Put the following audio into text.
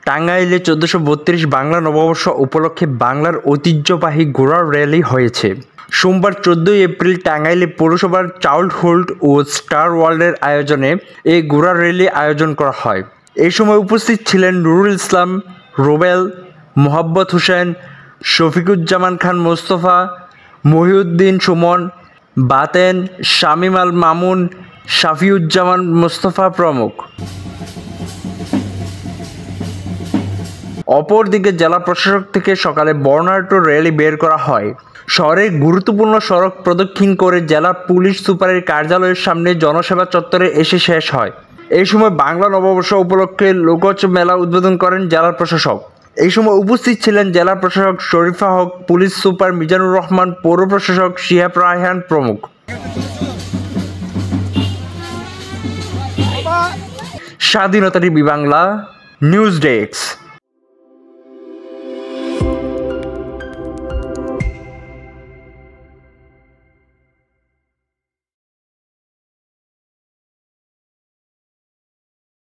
টাঙ্গাইলে ১৪৩২ বাংলা নববর্ষ উপলক্ষে বাংলার ঐতিহ্যবাহী ঘোড়ার র্যালি হয়েছে। সোমবার ১৪ এপ্রিল টাঙ্গাইলে পৌরসভার চাইল্ডহুড ও স্টার ওয়ার্ল্ডের আয়োজনে এই ঘোড়ার র্যালি আয়োজন করা হয়। এই সময় উপস্থিত ছিলেন নুরুল ইসলাম রুবেল, মোহাব্বত হোসেন, শফিকুজ্জামান খান মোস্তফা, মহিউদ্দিন সুমন, বাতেন, শামীম আল মামুন, শাফিউজ্জামান মোস্তফা প্রমুখ। অপরদিকে জেলা প্রশাসক থেকে সকালে বর্ণাঢ্য র্যালি বের করা হয়। শহরের গুরুত্বপূর্ণ সড়ক প্রদক্ষিণ করে জেলা পুলিশ সুপারের কার্যালয়ের সামনে জনসেবা চত্বরে এসে শেষ হয়। এই সময় বাংলা নববর্ষ উপলক্ষে লোকজ মেলা উদ্বোধন করেন জেলা প্রশাসক। এই সময় উপস্থিত ছিলেন জেলা প্রশাসক শরীফা হক, পুলিশ সুপার মিজানুর রহমান, পৌর প্রশাসক শিহাব রায়হান প্রমুখ। স্বাধীনতা টিভি বাংলা নিউজ ডেস্ক।